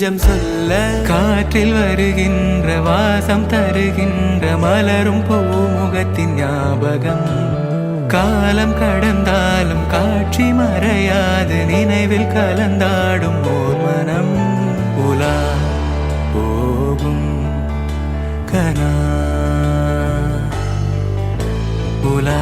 நெஞ்சம் சொல்ல காற்றில் வருகின்ற வாசம் தருகின்ற மலரும் பூமுகத்தின் ஞாபகம் காலம் கடந்தாலும் காட்சி மறையாது நினைவில் கலந்தாடும் ஓர் மனம் உலா போகும் கனா உலா